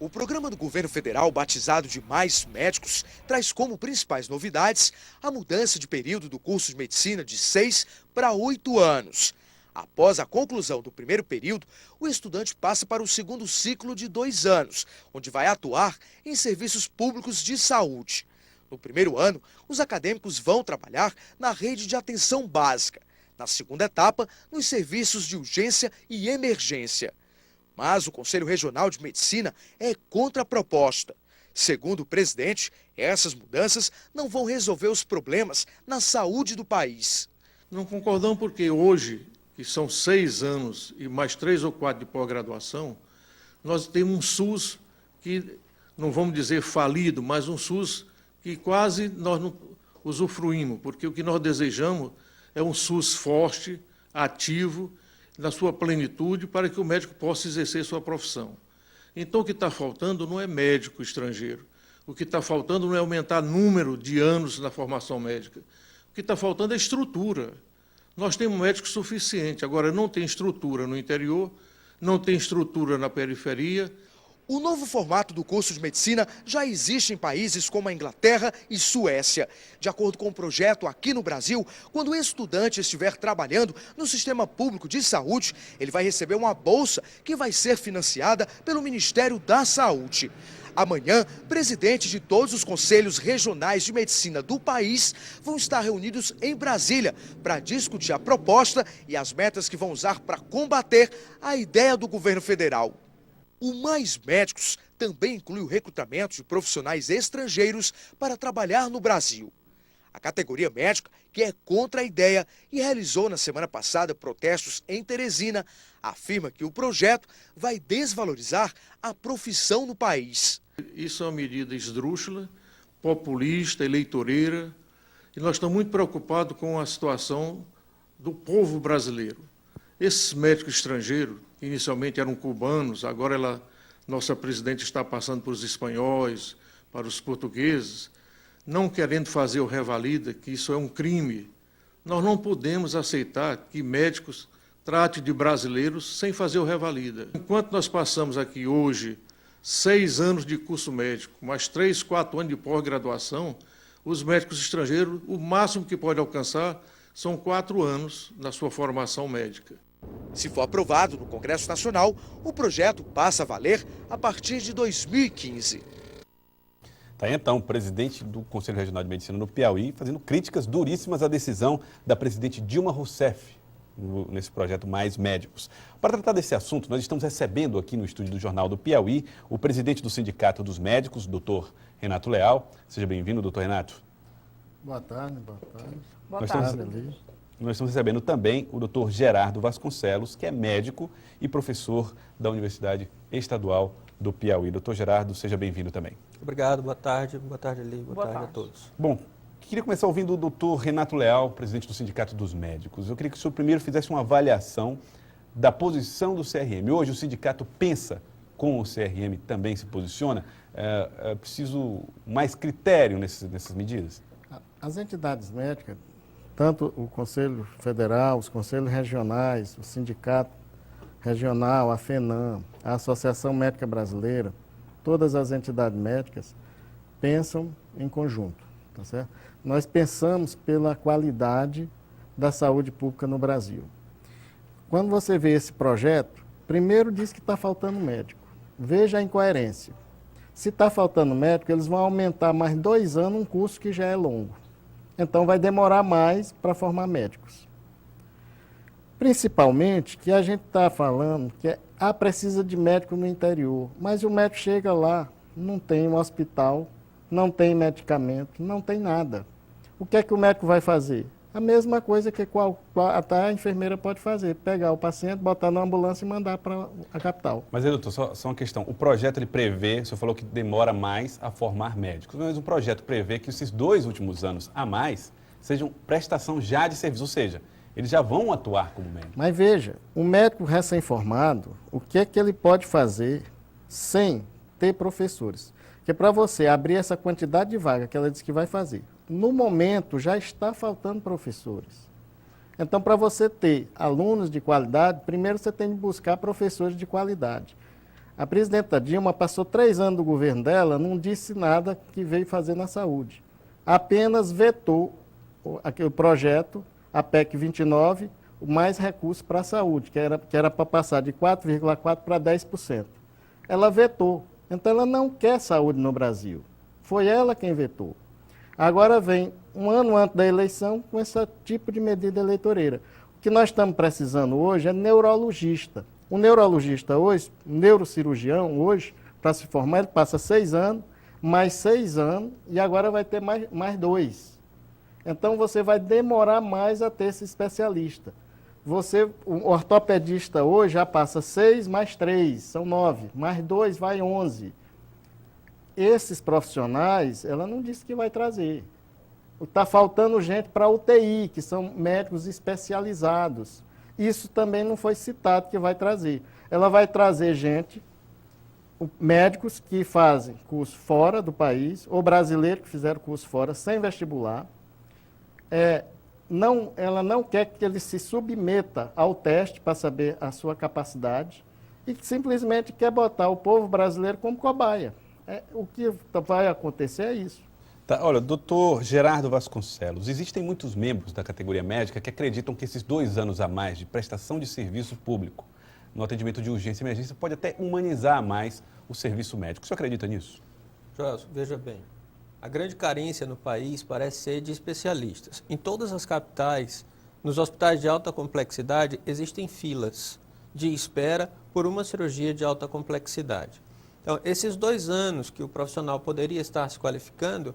O programa do governo federal, batizado de Mais Médicos, traz como principais novidades a mudança de período do curso de medicina de 6 para 8 anos. Após a conclusão do primeiro período, o estudante passa para o segundo ciclo de 2 anos, onde vai atuar em serviços públicos de saúde. No primeiro ano, os acadêmicos vão trabalhar na rede de atenção básica. Na segunda etapa, nos serviços de urgência e emergência. Mas o Conselho Regional de Medicina é contra a proposta. Segundo o presidente, essas mudanças não vão resolver os problemas na saúde do país. Não concordamos porque hoje, que são 6 anos e mais 3 ou 4 de pós-graduação, nós temos um SUS que, não vamos dizer falido, mas um SUS que quase nós não usufruímos, porque o que nós desejamos é um SUS forte, ativo, na sua plenitude, para que o médico possa exercer sua profissão. Então, o que está faltando não é médico estrangeiro. O que está faltando não é aumentar o número de anos na formação médica. O que está faltando é estrutura. Nós temos médicos suficientes, agora não tem estrutura no interior, não tem estrutura na periferia. O novo formato do curso de medicina já existe em países como a Inglaterra e Suécia. De acordo com o projeto aqui no Brasil, quando o estudante estiver trabalhando no sistema público de saúde, ele vai receber uma bolsa que vai ser financiada pelo Ministério da Saúde. Amanhã, presidentes de todos os conselhos regionais de medicina do país vão estar reunidos em Brasília para discutir a proposta e as metas que vão usar para combater a ideia do governo federal. O Mais Médicos também inclui o recrutamento de profissionais estrangeiros para trabalhar no Brasil. A categoria médica, que é contra a ideia e realizou na semana passada protestos em Teresina, afirma que o projeto vai desvalorizar a profissão no país. Isso é uma medida esdrúxula, populista, eleitoreira, e nós estamos muito preocupados com a situação do povo brasileiro. Esses médicos estrangeiros, que inicialmente eram cubanos, agora nossa presidente está passando para os espanhóis, para os portugueses, não querendo fazer o revalida, que isso é um crime. Nós não podemos aceitar que médicos tratem de brasileiros sem fazer o revalida. Enquanto nós passamos aqui hoje 6 anos de curso médico, mais 3, 4 anos de pós-graduação, os médicos estrangeiros, o máximo que pode alcançar são 4 anos na sua formação médica. Se for aprovado no Congresso Nacional, o projeto passa a valer a partir de 2015. Tá aí, então, o presidente do Conselho Regional de Medicina no Piauí fazendo críticas duríssimas à decisão da presidente Dilma Rousseff nesse projeto Mais Médicos. Para tratar desse assunto, nós estamos recebendo aqui no estúdio do Jornal do Piauí o presidente do Sindicato dos Médicos, doutor Renato Leal. Seja bem-vindo, doutor Renato. Boa tarde, boa tarde. Boa tarde. Nós estamos recebendo também o doutor Gerardo Vasconcelos, que é médico e professor da Universidade Estadual do Piauí. Doutor Gerardo, seja bem-vindo também. Obrigado, boa tarde Eli, boa tarde a todos. Bom, queria começar ouvindo o doutor Renato Leal, presidente do Sindicato dos Médicos. Eu queria que o senhor primeiro fizesse uma avaliação da posição do CRM. Hoje o sindicato pensa como o CRM também se posiciona? É preciso mais critério nessas medidas? As entidades médicas, tanto o Conselho Federal, os Conselhos Regionais, o Sindicato Regional, a FENAM, a Associação Médica Brasileira, todas as entidades médicas pensam em conjunto, tá certo? Nós pensamos pela qualidade da saúde pública no Brasil. Quando você vê esse projeto, primeiro diz que está faltando médico. Veja a incoerência. Se está faltando médico, eles vão aumentar mais 2 anos um curso que já é longo. Então, vai demorar mais para formar médicos. Principalmente que a gente está falando que precisa de médico no interior, mas o médico chega lá, não tem um hospital, não tem medicamento, não tem nada. O que é que o médico vai fazer? A mesma coisa que até a enfermeira pode fazer, pegar o paciente, botar na ambulância e mandar para a capital. Mas, doutor, só uma questão. O projeto, ele prevê, o senhor falou que demora mais a formar médicos, mas o projeto prevê que esses 2 últimos anos a mais sejam prestação já de serviço, ou seja, eles já vão atuar como médico. Mas veja, o médico recém-formado, o que é que ele pode fazer sem ter professores? Porque para você abrir essa quantidade de vaga que ela diz que vai fazer, no momento já está faltando professores. Então, para você ter alunos de qualidade, primeiro você tem que buscar professores de qualidade. A presidenta Dilma passou 3 anos do governo dela, não disse nada que veio fazer na saúde. Apenas vetou aquele projeto, a PEC 29, o mais recursos para a saúde, que era para passar de 4,4% para 10%. Ela vetou. Então, ela não quer saúde no Brasil. Foi ela quem vetou. Agora vem, um ano antes da eleição, com esse tipo de medida eleitoreira. O que nós estamos precisando hoje é neurologista. O neurologista hoje, o neurocirurgião hoje, para se formar, ele passa 6 anos, mais 6 anos, e agora vai ter mais 2. Então, você vai demorar mais a ter esse especialista. O ortopedista hoje já passa 6 mais 3, são 9, mais 2 vai 11. Esses profissionais, ela não disse que vai trazer. Está faltando gente para UTI, que são médicos especializados. Isso também não foi citado que vai trazer. Ela vai trazer médicos que fazem curso fora do país, ou brasileiros que fizeram curso fora, sem vestibular. Ela não quer que ele se submeta ao teste para saber a sua capacidade e simplesmente quer botar o povo brasileiro como cobaia. O que vai acontecer é isso. Tá, olha, doutor Gerardo Vasconcelos, existem muitos membros da categoria médica que acreditam que esses 2 anos a mais de prestação de serviço público no atendimento de urgência e emergência pode até humanizar mais o serviço médico. O senhor acredita nisso? Joelson, veja bem, a grande carência no país parece ser de especialistas. Em todas as capitais, nos hospitais de alta complexidade, existem filas de espera por uma cirurgia de alta complexidade. Então, esses 2 anos que o profissional poderia estar se qualificando,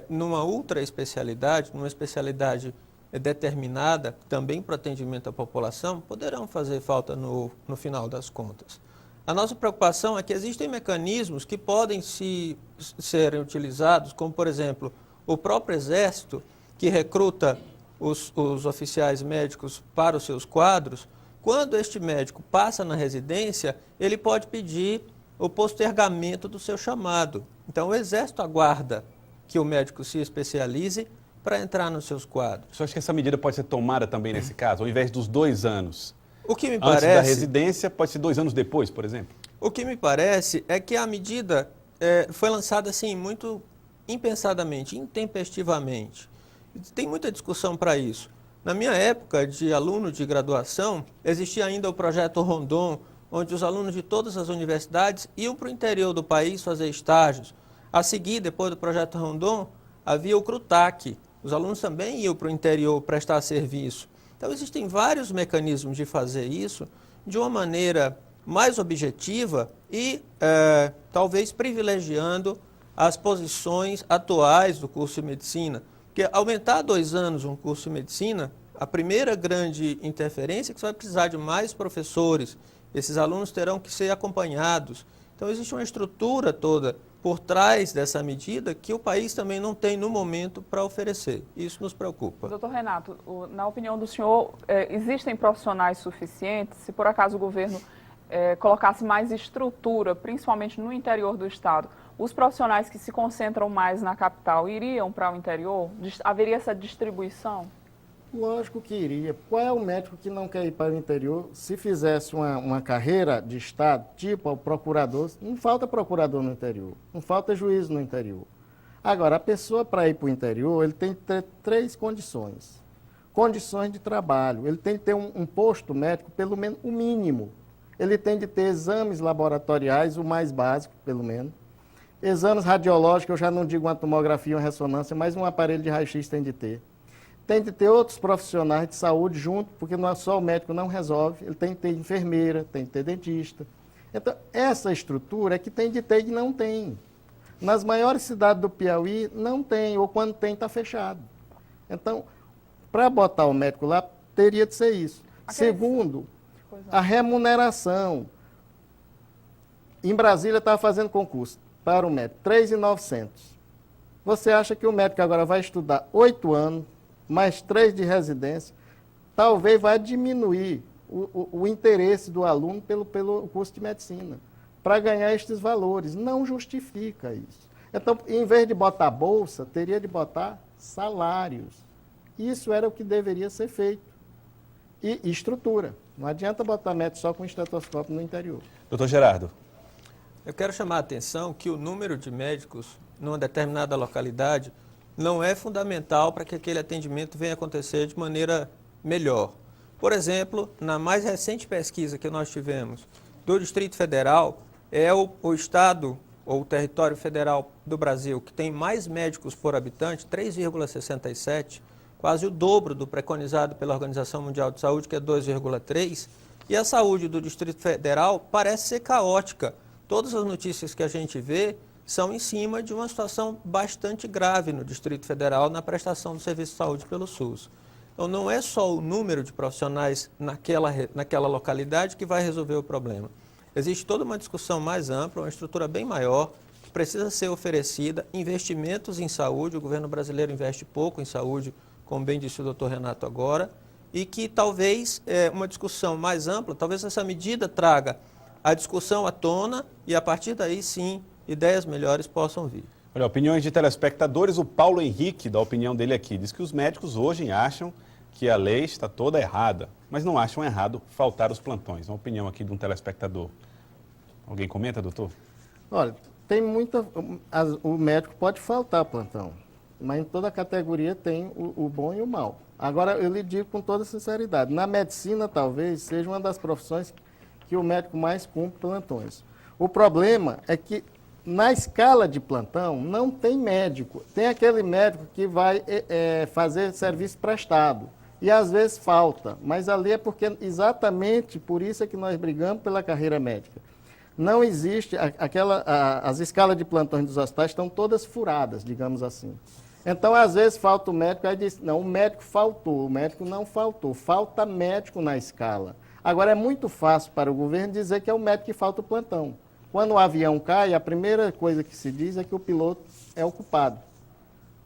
numa ultra especialidade, numa especialidade determinada, também para atendimento à população, poderão fazer falta no final das contas. A nossa preocupação é que existem mecanismos que podem serem utilizados, como, por exemplo, o próprio Exército, que recruta os oficiais médicos para os seus quadros. Quando este médico passa na residência, ele pode pedir o postergamento do seu chamado. Então, o Exército aguarda que o médico se especialize para entrar nos seus quadros. O senhor acha que essa medida pode ser tomada também nesse caso, ao invés dos 2 anos? O que me Antes parece, da residência, pode ser 2 anos depois, por exemplo? O que me parece é que a medida foi lançada assim, muito impensadamente, intempestivamente. Tem muita discussão para isso. Na minha época de aluno de graduação, existia ainda o projeto Rondon, onde os alunos de todas as universidades iam para o interior do país fazer estágios. A seguir, depois do projeto Rondon, havia o CRUTAC. Os alunos também iam para o interior prestar serviço. Então, existem vários mecanismos de fazer isso de uma maneira mais objetiva e talvez privilegiando as posições atuais do curso de medicina. Porque aumentar 2 anos um curso de medicina, a primeira grande interferência é que você vai precisar de mais professores. Esses alunos terão que ser acompanhados. Então, existe uma estrutura toda por trás dessa medida que o país também não tem no momento para oferecer. Isso nos preocupa. Doutor Renato, na opinião do senhor, existem profissionais suficientes? Se por acaso o governo colocasse mais estrutura, principalmente no interior do estado, os profissionais que se concentram mais na capital iriam para o interior? Haveria essa distribuição? Lógico que iria. Qual é o médico que não quer ir para o interior? Se fizesse uma carreira de Estado, tipo o procurador, não falta procurador no interior, não falta juiz no interior. Agora, a pessoa para ir para o interior, ele tem que ter 3 condições. Condições de trabalho, ele tem que ter um posto médico, pelo menos o mínimo. Ele tem de ter exames laboratoriais, o mais básico, pelo menos. Exames radiológicos, eu já não digo uma tomografia ou uma ressonância, mas um aparelho de raio-x tem de ter. Tem de ter outros profissionais de saúde junto, porque não é só o médico não resolve, ele tem que ter enfermeira, tem que ter dentista. Então, essa estrutura é que tem de ter e não tem. Nas maiores cidades do Piauí, não tem, ou quando tem, está fechado. Então, para botar o médico lá, teria de ser isso. Segundo, a remuneração. Em Brasília, estava fazendo concurso para o médico, R$ 3.900. Você acha que o médico agora vai estudar 8 anos, mais 3 de residência, talvez vai diminuir o interesse do aluno pelo curso de medicina, para ganhar estes valores. Não justifica isso. Então, em vez de botar bolsa, teria de botar salários. Isso era o que deveria ser feito. E estrutura. Não adianta botar médico só com estetoscópio no interior. Doutor Gerardo. Eu quero chamar a atenção que o número de médicos numa determinada localidade não é fundamental para que aquele atendimento venha acontecer de maneira melhor. Por exemplo, na mais recente pesquisa que nós tivemos do Distrito Federal, é o estado ou o território federal do Brasil que tem mais médicos por habitante, 3,67, quase o dobro do preconizado pela Organização Mundial de Saúde, que é 2,3, e a saúde do Distrito Federal parece ser caótica. Todas as notícias que a gente vê são em cima de uma situação bastante grave no Distrito Federal na prestação do serviço de saúde pelo SUS. Então, não é só o número de profissionais naquela localidade que vai resolver o problema. Existe toda uma discussão mais ampla, uma estrutura bem maior, que precisa ser oferecida, investimentos em saúde. O governo brasileiro investe pouco em saúde, como bem disse o doutor Renato agora, e que talvez uma discussão mais ampla, talvez essa medida traga a discussão à tona e, a partir daí, sim, ideias melhores possam vir. Olha, opiniões de telespectadores, o Paulo Henrique, da opinião dele aqui, diz que os médicos hoje acham que a lei está toda errada, mas não acham errado faltar os plantões. Uma opinião aqui de um telespectador. Alguém comenta, doutor? Olha, tem muita... O médico pode faltar plantão, mas em toda categoria tem o bom e o mal. Agora, eu lhe digo com toda sinceridade, na medicina talvez seja uma das profissões que o médico mais cumpre plantões. O problema é que na escala de plantão não tem médico. Tem aquele médico que vai fazer serviço prestado e às vezes falta, mas ali é porque exatamente por isso é que nós brigamos pela carreira médica. Não existe, as escalas de plantões dos hospitais estão todas furadas, digamos assim. Então, às vezes, falta o médico, aí diz, não, o médico faltou, o médico não faltou, falta médico na escala. Agora, é muito fácil para o governo dizer que é o médico que falta o plantão. Quando o avião cai, a primeira coisa que se diz é que o piloto é o culpado.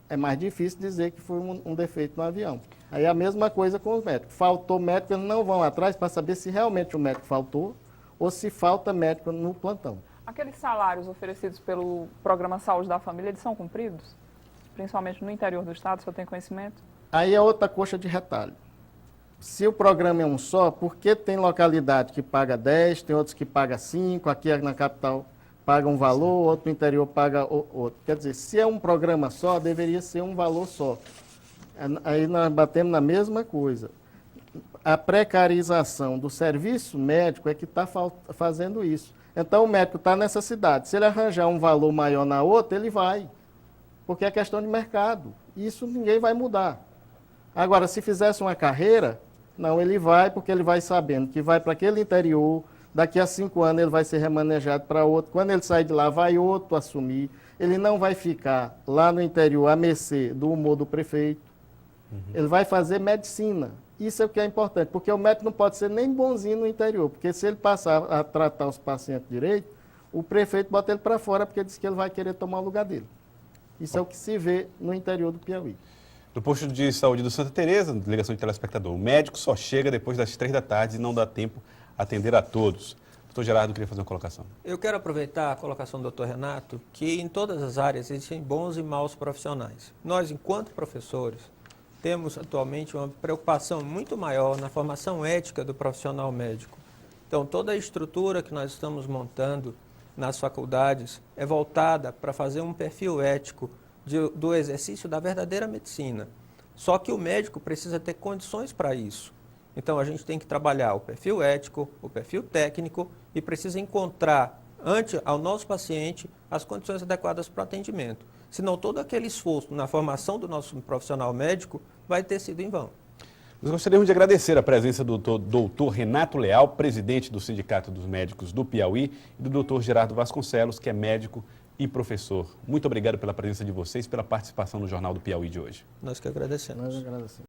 É mais difícil dizer que foi um defeito no avião. Aí a mesma coisa com os médicos. Faltou médico, eles não vão atrás para saber se realmente o médico faltou ou se falta médico no plantão. Aqueles salários oferecidos pelo Programa Saúde da Família, eles são cumpridos? Principalmente no interior do estado, o senhor tem conhecimento? Aí é outra coxa de retalho. Se o programa é um só, por que tem localidade que paga 10, tem outros que paga 5, aqui na capital paga um valor, outro no interior paga outro. Quer dizer, se é um programa só, deveria ser um valor só. Aí nós batemos na mesma coisa. A precarização do serviço médico é que está fazendo isso. Então o médico está nessa cidade. Se ele arranjar um valor maior na outra, ele vai. Porque é questão de mercado. Isso ninguém vai mudar. Agora, se fizesse uma carreira, não, ele vai porque ele vai sabendo que vai para aquele interior, daqui a 5 anos ele vai ser remanejado para outro. Quando ele sair de lá, vai outro assumir. Ele não vai ficar lá no interior à mercê do humor do prefeito. Ele vai fazer medicina. Isso é o que é importante, porque o médico não pode ser nem bonzinho no interior, porque se ele passar a tratar os pacientes direito, o prefeito bota ele para fora porque diz que ele vai querer tomar o lugar dele. Isso é o que se vê no interior do Piauí. Do posto de saúde do Santa Teresa, ligação de telespectador, o médico só chega depois das 3 da tarde e não dá tempo a atender a todos. Doutor Gerardo queria fazer uma colocação. Eu quero aproveitar a colocação do doutor Renato, que em todas as áreas existem bons e maus profissionais. Nós, enquanto professores, temos atualmente uma preocupação muito maior na formação ética do profissional médico. Então, toda a estrutura que nós estamos montando nas faculdades é voltada para fazer um perfil ético do exercício da verdadeira medicina. Só que o médico precisa ter condições para isso. Então, a gente tem que trabalhar o perfil ético, o perfil técnico e precisa encontrar, ante ao nosso paciente, as condições adequadas para o atendimento. Senão, todo aquele esforço na formação do nosso profissional médico vai ter sido em vão. Nós gostaríamos de agradecer a presença do doutor Renato Leal, presidente do Sindicato dos Médicos do Piauí, e do doutor Gerardo Vasconcelos, que é médico e professor. Muito obrigado pela presença de vocês, pela participação no Jornal do Piauí de hoje. Nós que agradecemos. Nós agradecemos.